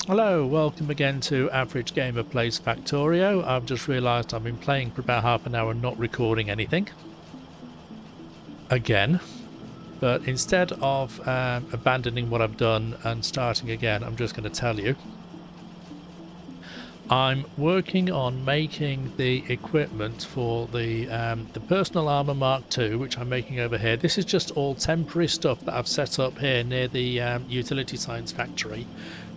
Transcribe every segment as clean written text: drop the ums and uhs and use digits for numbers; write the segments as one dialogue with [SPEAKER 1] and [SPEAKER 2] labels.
[SPEAKER 1] Hello, welcome again to Average Gamer Plays Factorio. I've just realised I've been playing for about half an hour and not recording anything. Again. But instead of abandoning what I've done and starting again, I'm just going to tell you. I'm working on making the equipment for the personal armour Mark II, which I'm making over here. This is just all temporary stuff that I've set up here near the utility science factory,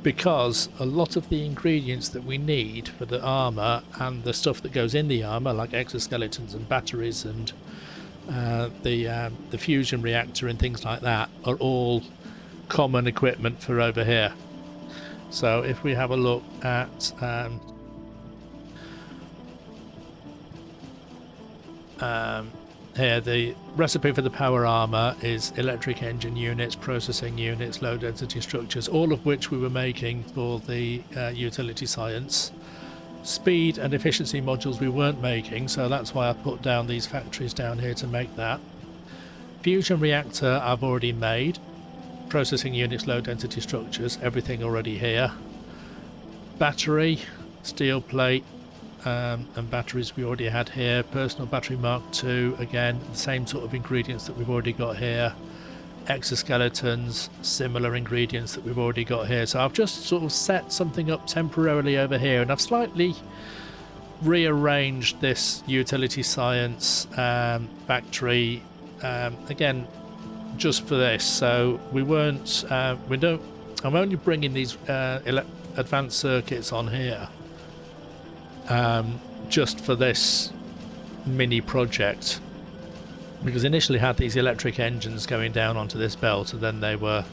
[SPEAKER 1] because a lot of the ingredients that we need for the armour and the stuff that goes in the armour, like exoskeletons and batteries and the fusion reactor and things like that, are all common equipment for over here. So if we have a look at here, the recipe for the power armor is electric engine units, processing units, low density structures, all of which we were making for the utility science. Speed and efficiency modules we weren't making, so that's why I put down these factories down here to make that. Fusion reactor I've already made. Processing units, low density structures, everything already here. Battery, steel plate, and batteries we already had here. Personal battery Mark II, again the same sort of ingredients that we've already got here. Exoskeletons, similar ingredients that we've already got here. So I've just sort of set something up temporarily over here, and I've slightly rearranged this utility science factory again just for this. So I'm only bringing these advanced circuits on here just for this mini project, because initially had these electric engines going down onto this belt, and then they were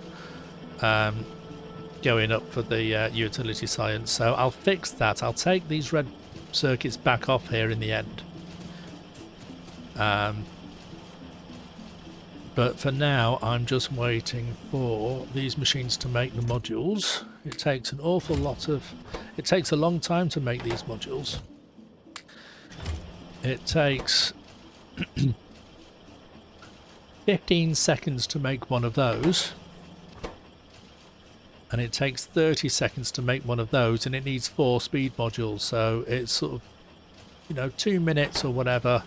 [SPEAKER 1] going up for the utility science. So I'll fix that. I'll take these red circuits back off here in the end. But for now, I'm just waiting for these machines to make the modules. It takes an awful lot of... It takes a long time to make these modules. It takes 15 seconds to make one of those. And it takes 30 seconds to make one of those, and it needs 4 speed modules. So it's sort of, 2 minutes or whatever.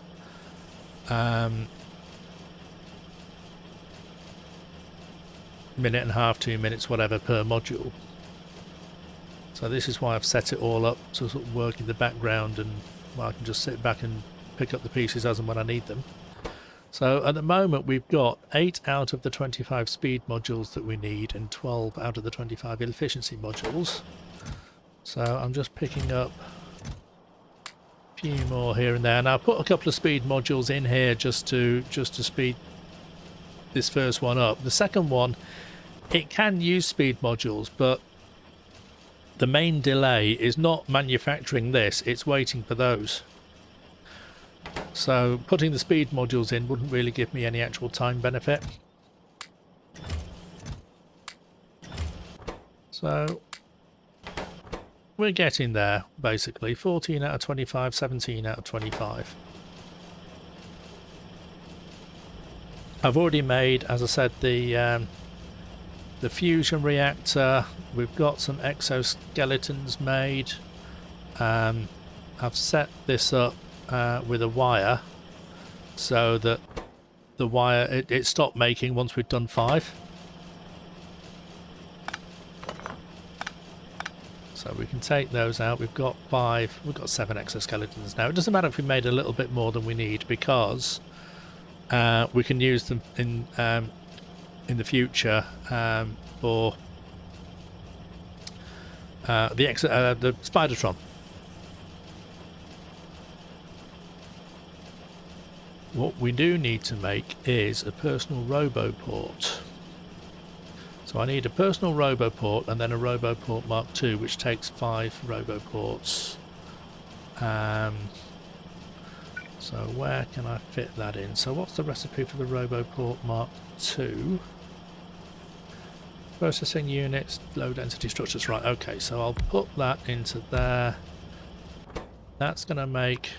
[SPEAKER 1] Minute and a half, 2 minutes, whatever, per module. So this is why I've set it all up to sort of work in the background, and I can just sit back and pick up the pieces as and when I need them. So at the moment we've got 8 out of the 25 speed modules that we need and 12 out of the 25 efficiency modules. So I'm just picking up a few more here and there. Now I've put a couple of speed modules in here just to speed this first one up. The second one, it can use speed modules, but the main delay is not manufacturing this, it's waiting for those. So putting the speed modules in wouldn't really give me any actual time benefit. So we're getting there, basically. 14 out of 25, 17 out of 25. I've already made, as I said, the fusion reactor. We've got some exoskeletons made. I've set this up with a wire so that the wire it stopped making once we've done 5. So we can take those out. We've got 5. We've got 7 exoskeletons now. It doesn't matter if we made a little bit more than we need, because we can use them in the future for the Spidertron. What we do need to make is a personal roboport. So I need a personal roboport and then a roboport Mark II, which takes 5 roboports. So where can I fit that in? So what's the recipe for the roboport Mark II? Processing units, low density structures. Right, okay, so I'll put that into there. That's going to make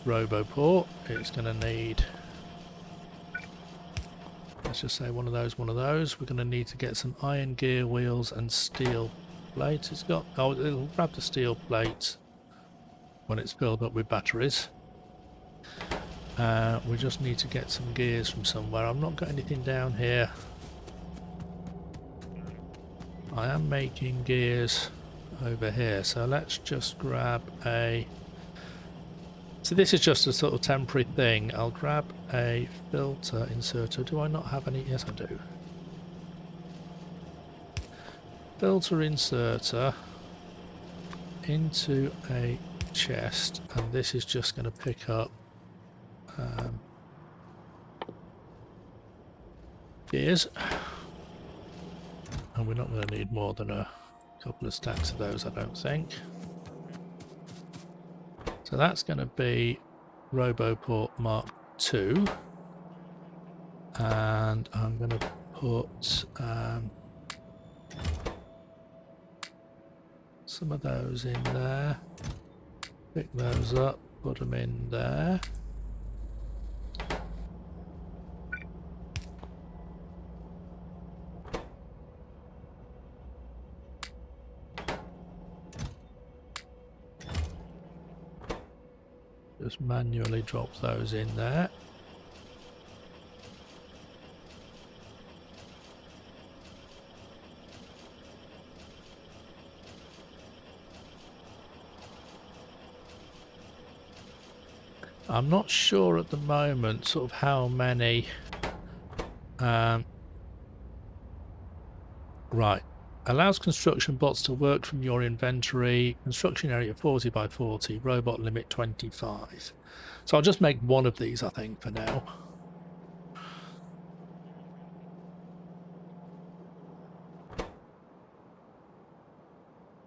[SPEAKER 1] roboport. It's going to need let's just say one of those, one of those. We're going to need to get some iron gear wheels and steel plates. It's got, oh, it'll grab the steel plate when it's filled up with batteries. We just need to get some gears from somewhere. I've not got anything down here. I am making gears over here, so let's just grab a... So this is just a sort of temporary thing. I'll grab a filter inserter. Do I not have any? Yes, I do. Filter inserter into a chest, and this is just going to pick up gears. And we're not going to need more than a couple of stacks of those, I don't think. So that's going to be Roboport Mark II. And I'm going to put some of those in there. Pick those up, put them in there. Just manually drop those in there. I'm not sure at the moment sort of how many right. Allows construction bots to work from your inventory. Construction area 40 by 40. Robot limit 25. So I'll just make one of these, I think, for now.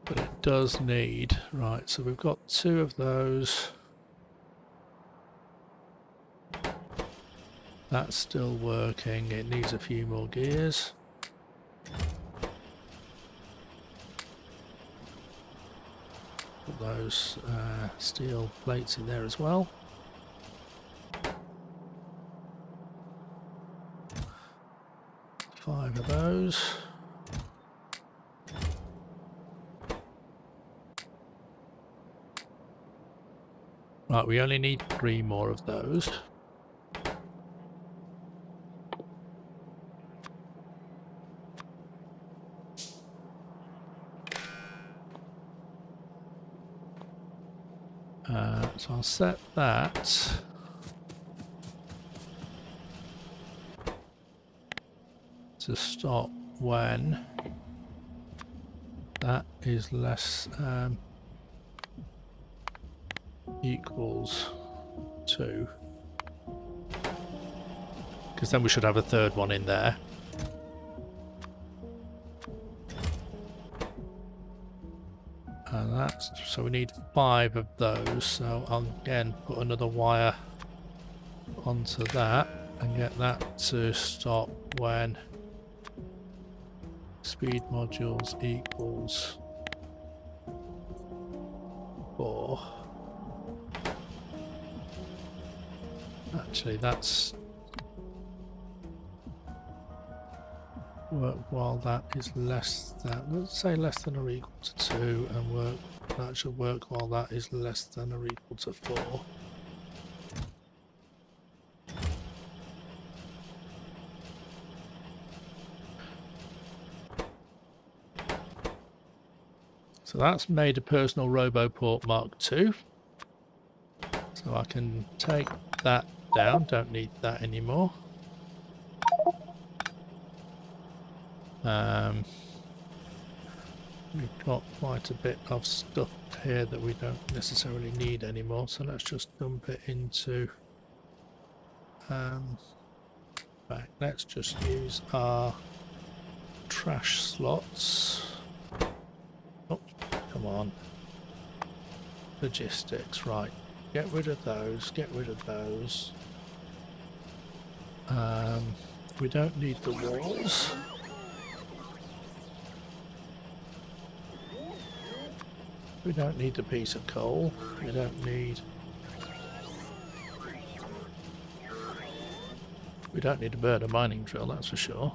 [SPEAKER 1] But it does need... Right, so we've got 2 of those. That's still working. It needs a few more gears. Put those steel plates in there as well. Five of those. Right, we only need 3 more of those. So I'll set that to stop when that is less equals 2, because then we should have a third one in there. And that's, so we need 5 of those, so I'll again put another wire onto that and get that to stop when speed modules equals 4. Actually, that's work while that is less than, let's say less than or equal to 2, and work, that should work while that is less than or equal to 4. So that's made a personal Roboport Mark II. So I can take that down, don't need that anymore. We've got quite a bit of stuff here that we don't necessarily need anymore, so let's just dump it into right, let's just use our trash slots. Oh, come on. Logistics, right. Get rid of those, get rid of those. We don't need the walls. We don't need the piece of coal. We don't need... We don't need to burn a mining drill, that's for sure.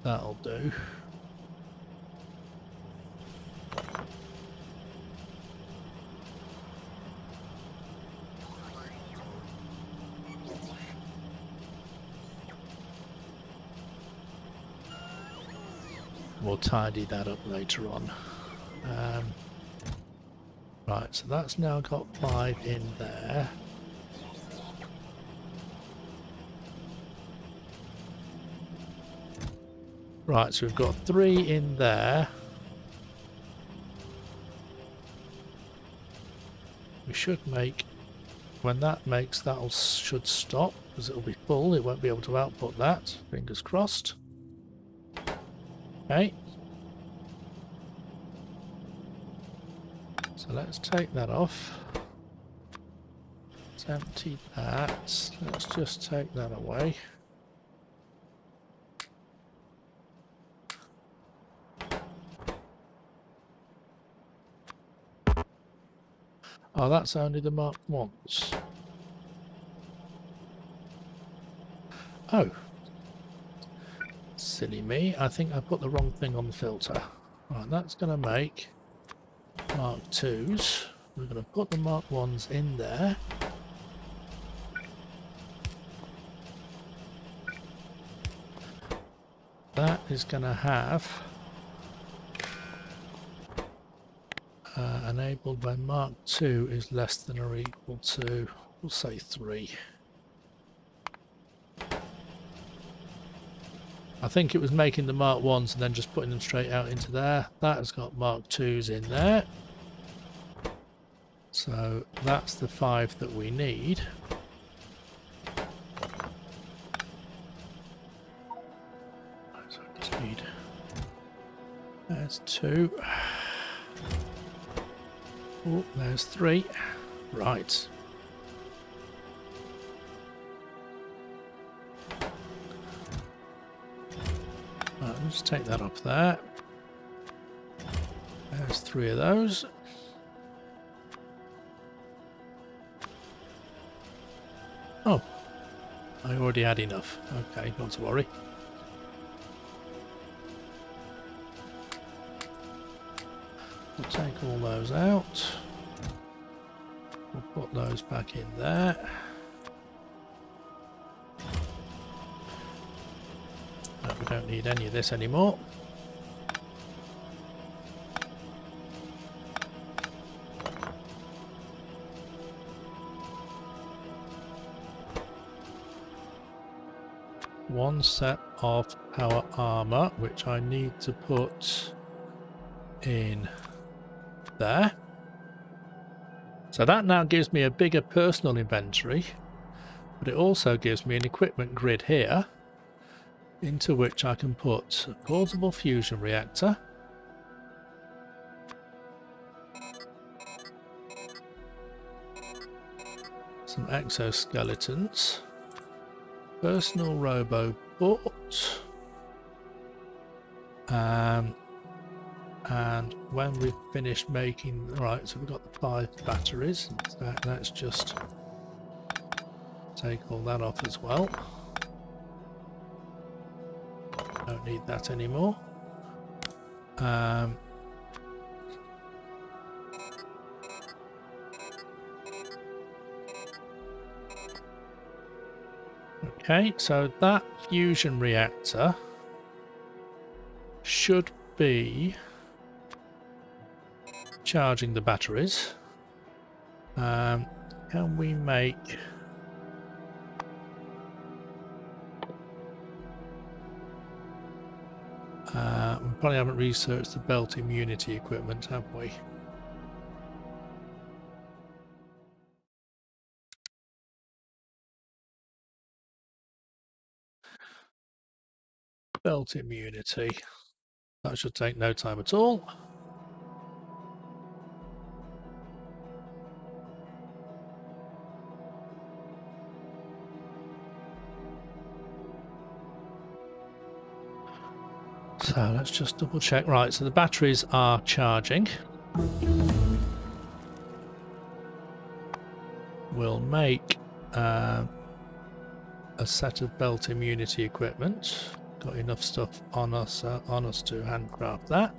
[SPEAKER 1] That'll do. We'll tidy that up later on. Right, so that's now got 5 in there. Right, so we've got 3 in there. We should make, when that makes, that'll should stop because it'll be full. It won't be able to output that. Fingers crossed. Okay. So let's take that off. Let's empty that. Let's just take that away. Oh, that's only the Mark 1s. Oh. Silly me. I think I put the wrong thing on the filter. Right, that's going to make Mark 2s. We're going to put the Mark 1s in there. That is going to have enabled when Mark 2 is less than or equal to, we'll say 3. I think it was making the Mark 1s and then just putting them straight out into there. That has got Mark 2s in there. So that's the 5 that we need. So I just need, there's 2. Oh, there's 3. Right. Right, let's take that off there. There's 3 of those. Oh, I already had enough. Okay, not to worry. We'll take all those out. We'll put those back in there. No, we don't need any of this anymore. One set of our armour, which I need to put in there. So that now gives me a bigger personal inventory, but it also gives me an equipment grid here into which I can put a portable fusion reactor, some exoskeletons, personal roboport, and when we've finished making, right, so we've got the 5 batteries. So let's just take all that off as well. Don't need that anymore. Okay, so that fusion reactor should be charging the batteries. Can we make... we probably haven't researched the belt immunity equipment, have we? Belt immunity. That should take no time at all. So let's just double check. Right, so the batteries are charging. We'll make a set of belt immunity equipment. Got enough stuff on us to handcraft that.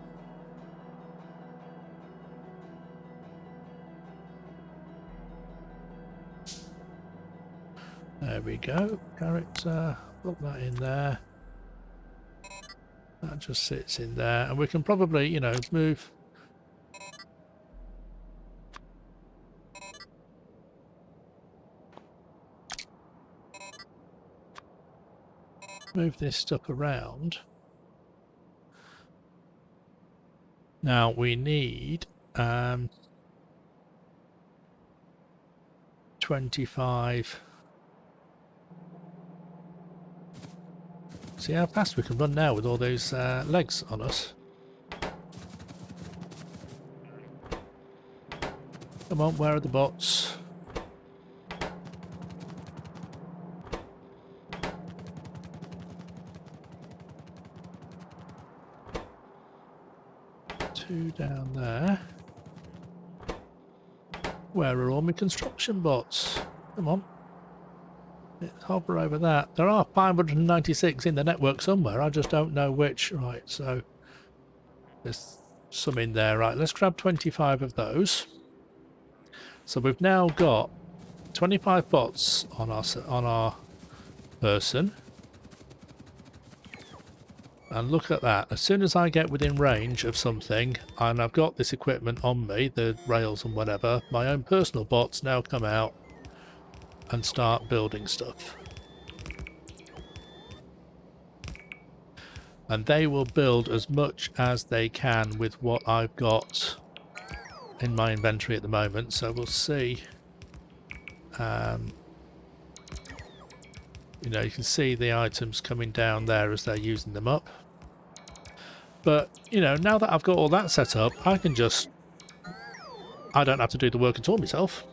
[SPEAKER 1] There we go. Character, put that in there. That just sits in there, and we can probably, you know, move this stuff around. Now we need 25. See how fast we can run now with all those legs on us. Come on, where are the bots? Two down there. Where are all my construction bots? Come on. Let's hover over that. There are 596 in the network somewhere. I just don't know which. Right, so there's some in there. Right, let's grab 25 of those. So we've now got 25 bots on our person. And look at that. As soon as I get within range of something, and I've got this equipment on me, the rails and whatever, my own personal bots now come out and start building stuff. And they will build as much as they can with what I've got in my inventory at the moment. So we'll see. You know, you can see the items coming down there as they're using them up. But, you know, now that I've got all that set up, I don't have to do the work at all myself.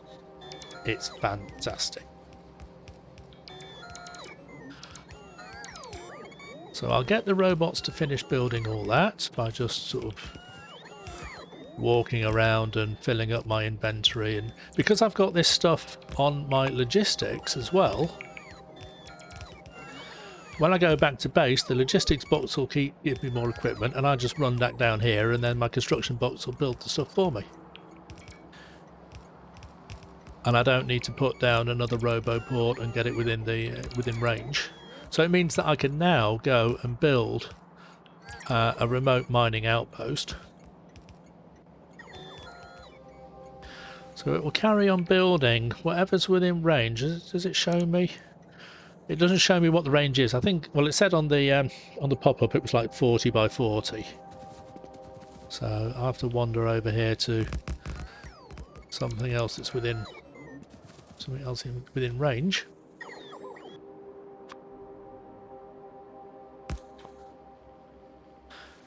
[SPEAKER 1] It's fantastic. So I'll get the robots to finish building all that by just sort of walking around and filling up my inventory. And because I've got this stuff on my logistics as well, when I go back to base, the logistics box will give me more equipment, and I just run back down here, and then my construction box will build the stuff for me. And I don't need to put down another roboport and get it within range. So it means that I can now go and build a remote mining outpost. So it will carry on building whatever's within range. Does it show me? It doesn't show me what the range is. I think, well, it said on the pop-up it was like 40 by 40. So I have to wander over here to something else that's within range.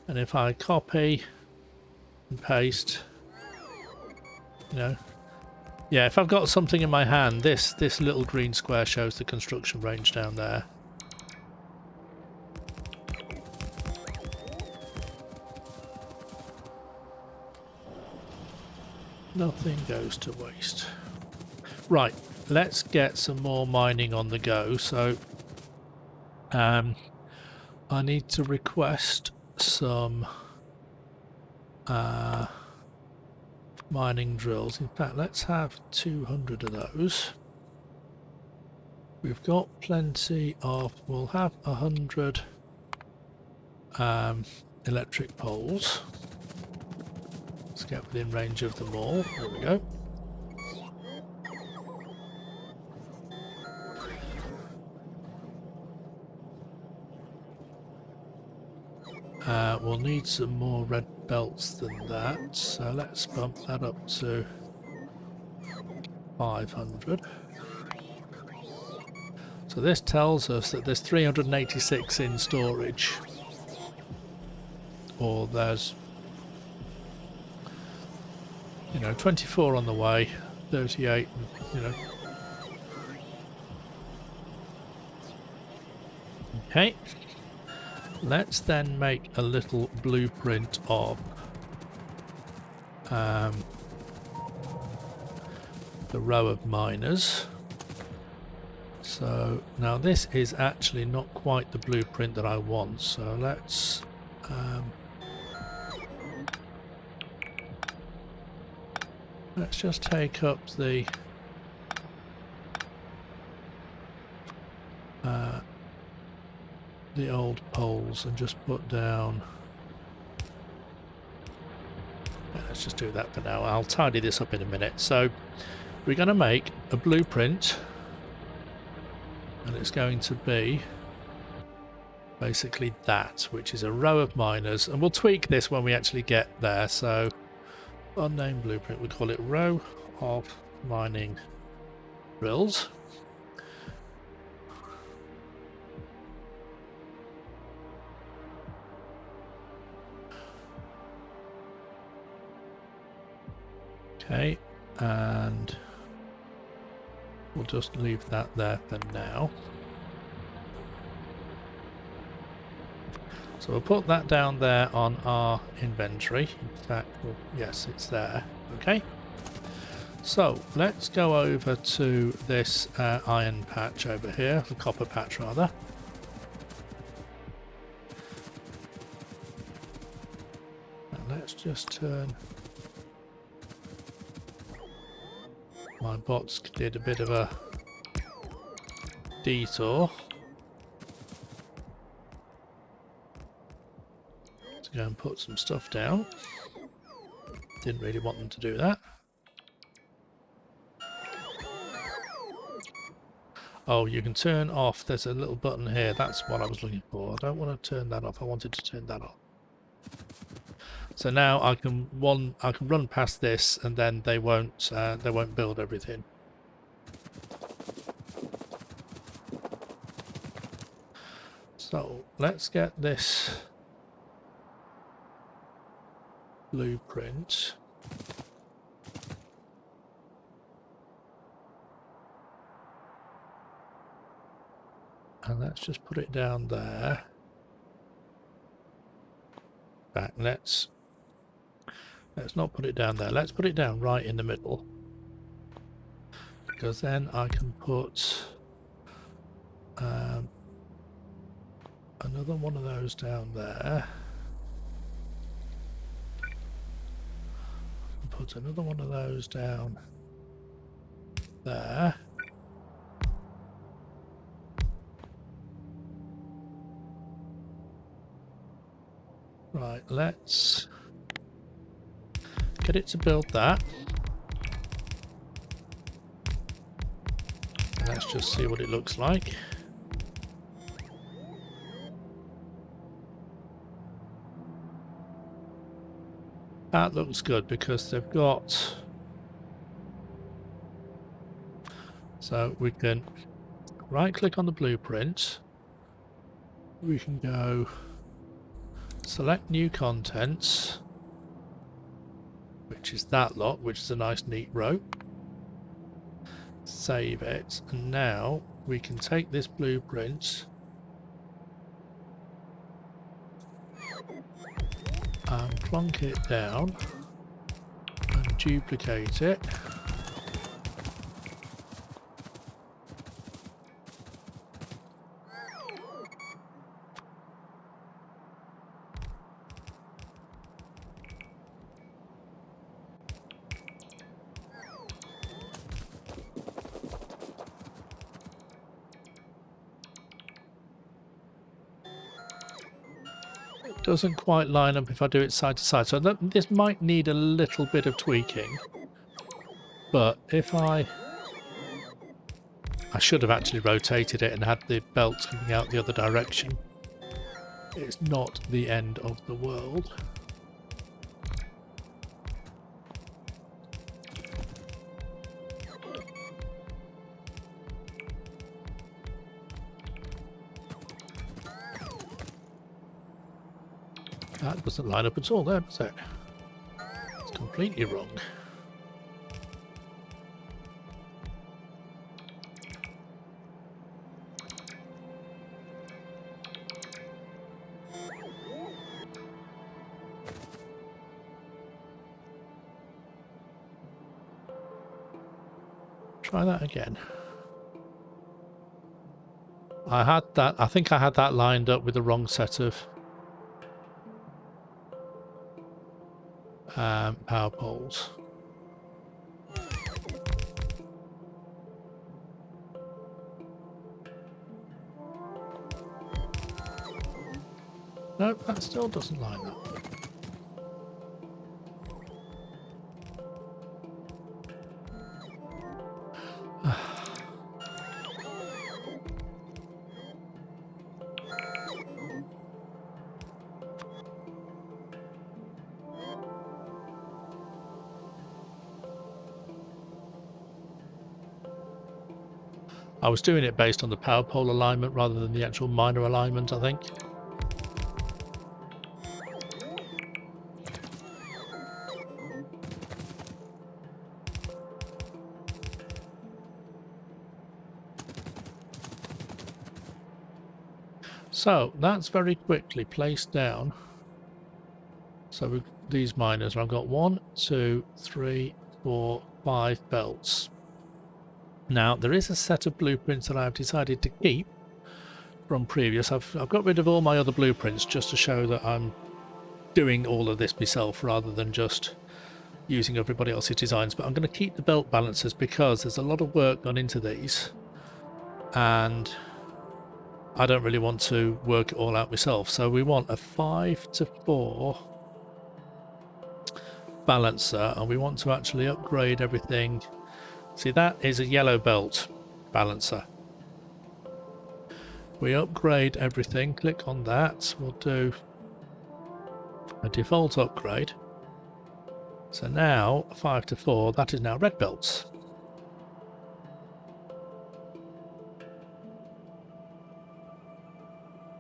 [SPEAKER 1] And if I copy and paste, you know, yeah, if I've got something in my hand, this little green square shows the construction range down there. Nothing goes to waste. Right, let's get some more mining on the go. So I need to request some mining drills. In fact, let's have 200 of those. We've got plenty of, we'll have 100 electric poles. Let's get within range of them all. There we go. We'll need some more red belts than that, so let's bump that up to 500. So this tells us that there's 386 in storage, or there's, you know, 24 on the way, 38, you know. Okay. Let's then make a little blueprint of the row of miners. So now this is actually not quite the blueprint that I want, so let's just take up the old poles and just put down. Let's just do that for now. I'll tidy this up in a minute. So we're going to make a blueprint, and it's going to be basically that, which is a row of miners, and we'll tweak this when we actually get there. So unnamed blueprint, we call it row of mining drills. Okay, and we'll just leave that there for now. So we'll put that down there on our inventory. In fact, well, yes, it's there. Okay. So let's go over to this iron patch over here, the copper patch rather. And let's just turn. My bots did a bit of a detour to go and put some stuff down. Didn't really want them to do that. Oh, you can turn off. There's a little button here. That's what I was looking for. I don't want to turn that off. I wanted to turn that off. So now I can run past this, and then they won't build everything. So let's get this blueprint. And let's just put it down there. Back, let's not put it down there. Let's put it down right in the middle. Because then I can put another one of those down there. Put another one of those down there. Right, let's get it to build that. And let's just see what it looks like. That looks good because they've got... So we can right click on the blueprint. We can go select new contents, which is that lot, which is a nice neat row. Save it, and now we can take this blueprint and plonk it down and duplicate it. Doesn't quite line up if I do it side to side, so this might need a little bit of tweaking, but if I should have actually rotated it and had the belts coming out the other direction. It's not the end of the world. That doesn't line up at all there, does it? It's completely wrong. try that again. I think I had that lined up with the wrong set of power poles. Nope, that still doesn't line up. I was doing it based on the power pole alignment rather than the actual minor alignment, I think. So that's very quickly placed down. So these miners, I've got 1, 2, 3, 4, 5 belts. Now there is a set of blueprints that I've decided to keep from previous. I've got rid of all my other blueprints just to show that I'm doing all of this myself rather than just using everybody else's designs. But I'm going to keep the belt balancers because there's a lot of work gone into these, and I don't really want to work it all out myself. So we want a 5-4 balancer, and we want to actually upgrade everything. See, that is a yellow belt balancer. We upgrade everything, click on that, we'll do a default upgrade. So now 5-4, that is now red belts.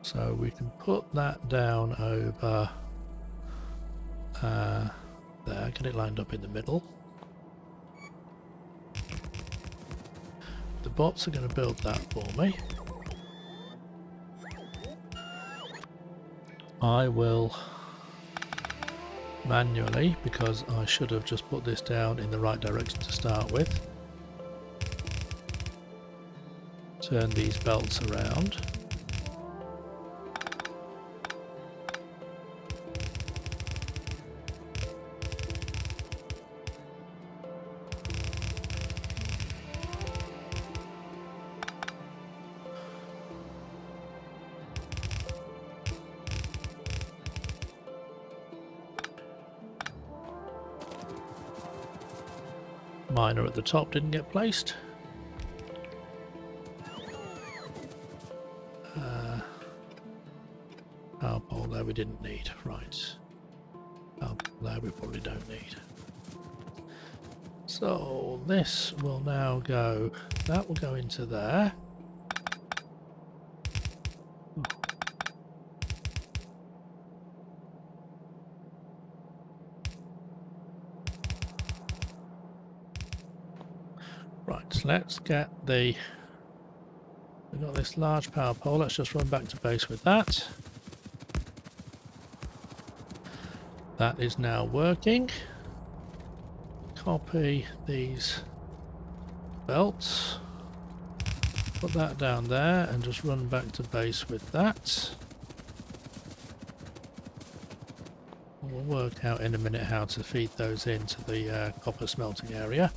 [SPEAKER 1] So we can put that down over there, get it lined up in the middle. The bots are going to build that for me. I will manually, because I should have just put this down in the right direction to start with, turn these belts around. Miner at the top didn't get placed. Power pole there we didn't need, right. Power pole there we probably don't need. So this will now go, that will go into there. Right, so let's get the, we've got this large power pole, let's just run back to base with that. That is now working. Copy these belts, put that down there and just run back to base with that. We'll work out in a minute how to feed those into the copper smelting area.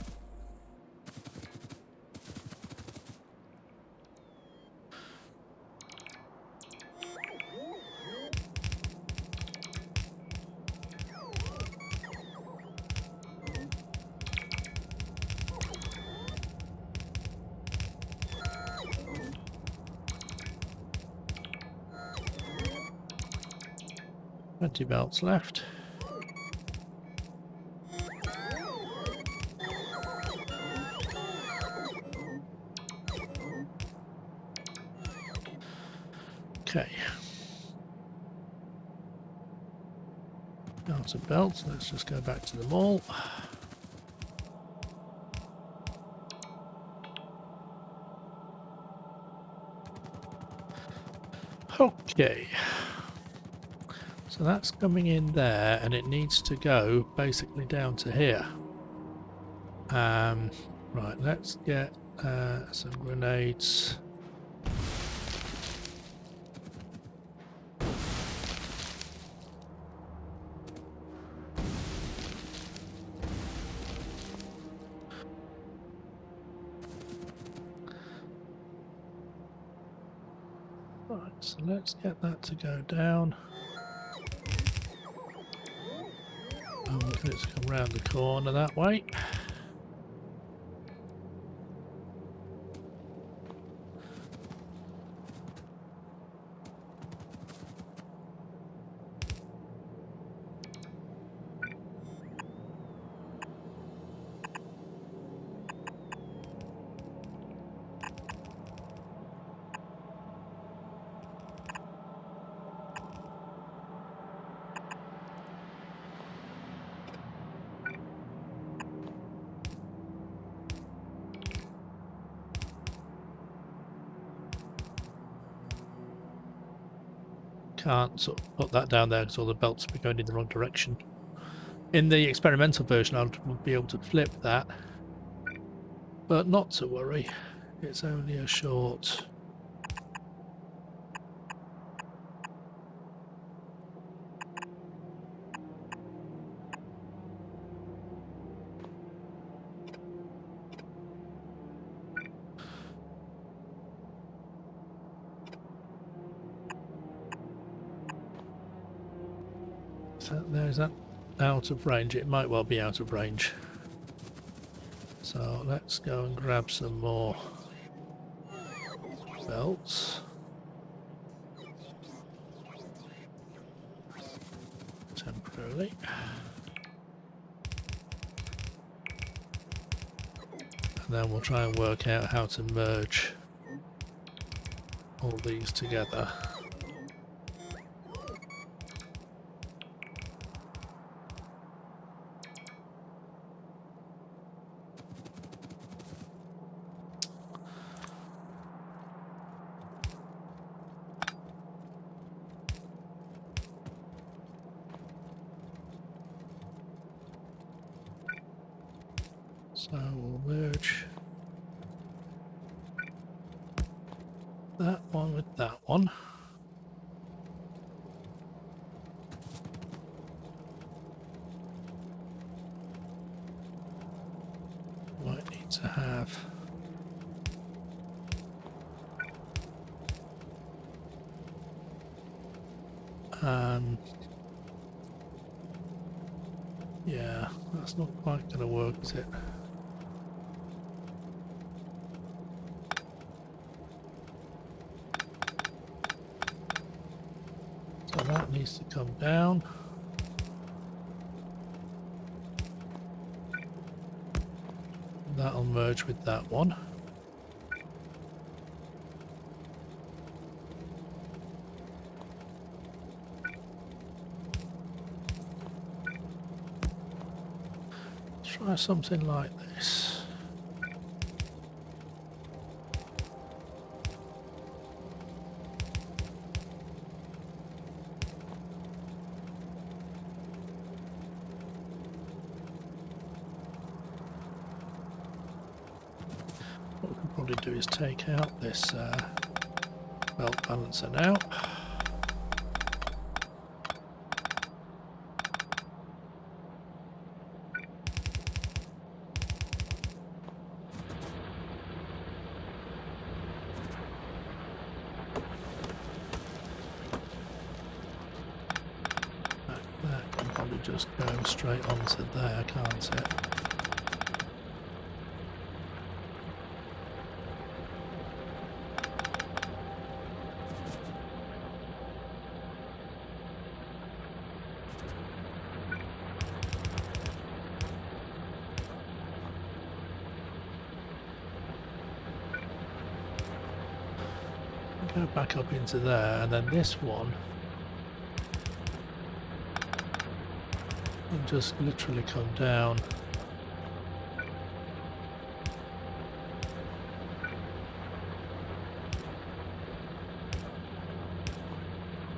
[SPEAKER 1] Plenty belts left. Okay. Out of belts, let's just go back to them all. Okay. So that's coming in there, and it needs to go basically down to here. Right, let's get some grenades. Right, so let's get that to go down. And we'll get it to come round the corner that way. Can't sort of put that down there because all the belts will be going in the wrong direction. In the experimental version, I'll be able to flip that, but not to worry. It's only a short. Is that out of range? It might well be out of range. So let's go and grab some more belts. Temporarily. And then we'll try and work out how to merge all these together. So we'll merge that one with that one. Might need to have yeah, that's not quite going to work, is it? So that needs to come down. That'll merge with that one. Try something like this. What we can probably do is take out this belt balancer now. That can probably just go straight onto there, can't it? Go back up into there, and then this one will just literally come down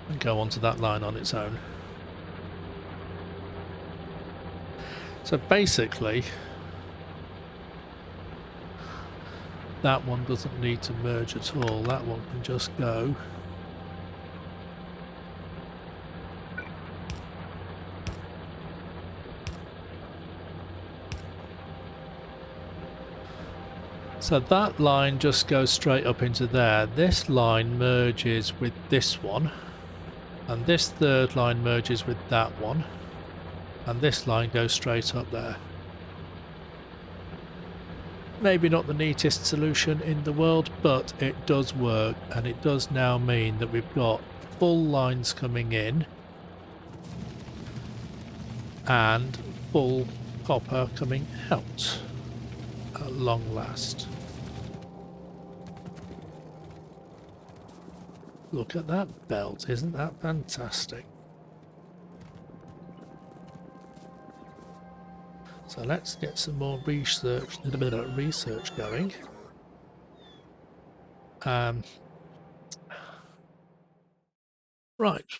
[SPEAKER 1] and go onto that line on its own. So basically That one doesn't need to merge at all. That one can just go. So that line just goes straight up into there. This line merges with this one. And this third line merges with that one. And this line goes straight up there. Maybe not the neatest solution in the world, but it does work, and it does now mean that we've got full lines coming in and full copper coming out at long last. Look at that belt, isn't that fantastic? So let's get some more research, a little bit of research going. Right,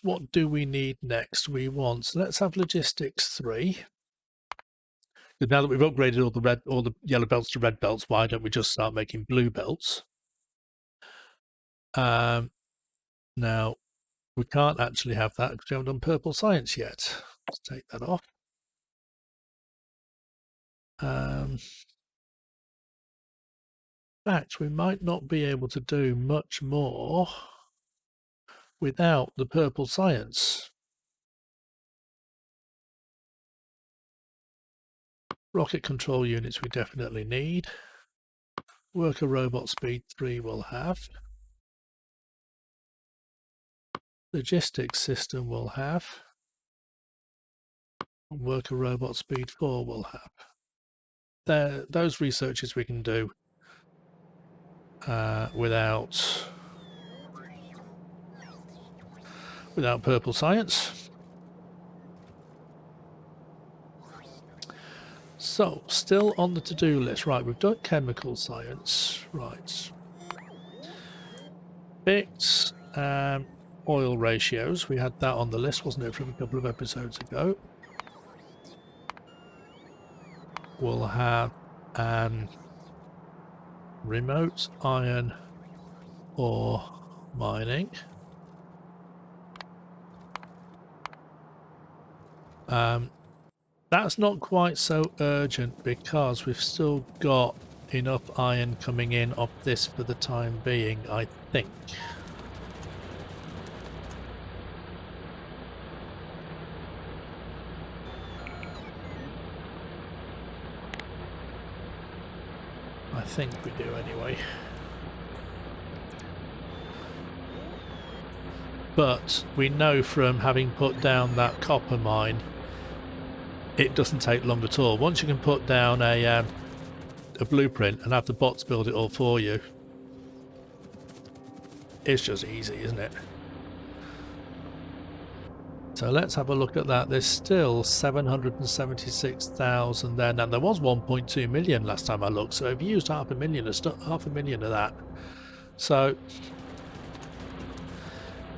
[SPEAKER 1] what do we need next? We want, so let's have logistics 3. Because now that we've upgraded all the yellow belts to red belts, why don't we just start making blue belts? Now we can't actually have that because we haven't done purple science yet. Let's take that off. In fact, we might not be able to do much more without the purple science. Rocket control units we definitely need. Worker robot speed 3 will have. Logistics system will have. Worker robot speed 4 will have. Those researches we can do without purple science. So, still on the to-do list. Right, we've done chemical science. Right. Bits, oil ratios. We had that on the list, wasn't it, from a couple of episodes ago. We'll have remote iron ore mining. That's not quite so urgent because we've still got enough iron coming in off this for the time being, I think. I think we do anyway. But we know from having put down that copper mine, it doesn't take long at all. Once you can put down a blueprint and have the bots build it all for you, it's just easy, isn't it? So let's have a look at that. There's still 776,000 there. Now there was 1.2 million last time I looked, so I've used half a million of that. So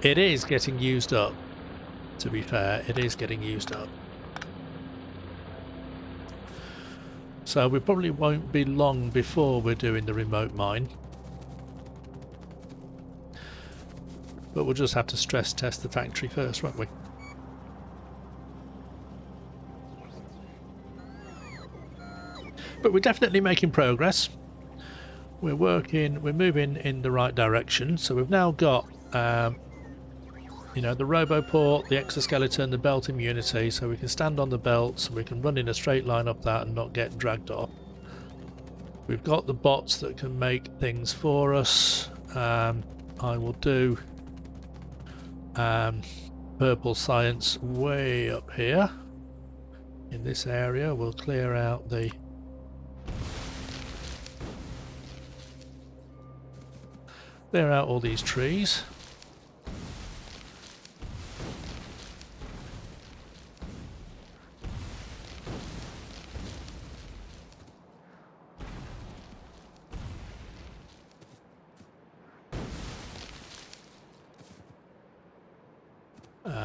[SPEAKER 1] it is getting used up. To be fair, it is getting used up. So we probably won't be long before we're doing the remote mine. But we'll just have to stress test the factory first, won't we? But we're definitely making progress. We're moving in the right direction. So we've now got, you know, the roboport, the exoskeleton, the belt immunity, so we can stand on the belts and we can run in a straight line up that and not get dragged off. We've got the bots that can make things for us. I will do purple science way up here in this area. We'll clear out all these trees.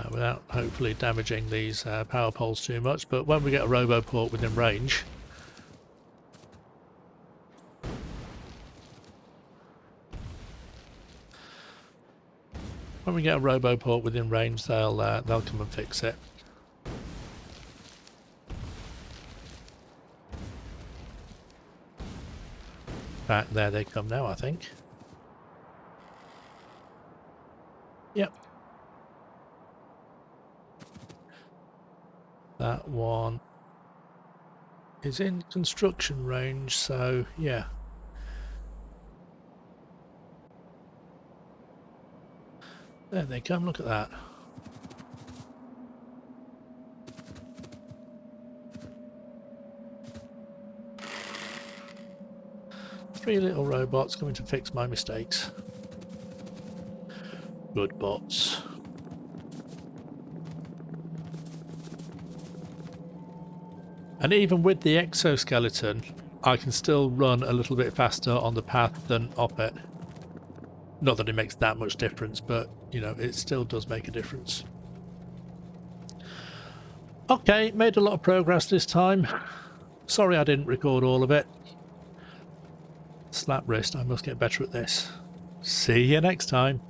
[SPEAKER 1] Without hopefully damaging these power poles too much, but when we get a roboport within range, When we get a roboport within range, they'll come and fix it. Back there they come now, I think. Yep. That one is in construction range, so yeah. There they come, look at that. Three little robots coming to fix my mistakes. Good bots. And even with the exoskeleton, I can still run a little bit faster on the path than off it. Not that it makes that much difference, but, you know, it still does make a difference. Okay, made a lot of progress this time. Sorry I didn't record all of it. Slap wrist, I must get better at this. See you next time.